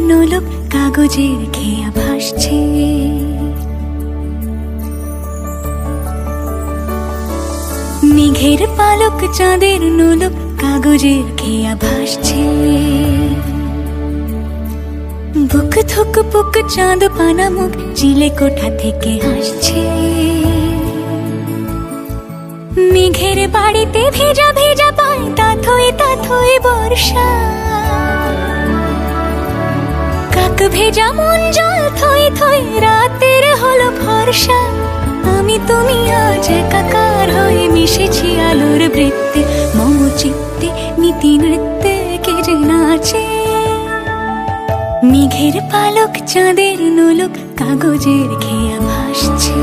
নোলক কাগজের খেয়া ভাসছে। মেঘের পালক চাঁদের নোলক কাগজের খেয়া ভাসছে। বুক থুক পুক চাঁদ পানা মুখ চিলে কোঠা থেকে হাসছে। মেঘের বাড়িতে ভেজা ভেজা পায় তাথই বর্ষা। কাক ভেজা মন জল থই থই রাতের হলো ভরসা। আমি তুমি আজ একাকার হয়ে মিশেছি আলোর বৃত্তে। মম চিত্তে নীতি নৃত্যে কে যে নাচে। মেঘের পালক চাঁদের নোলক কাগজের খেয়া ভাসছে।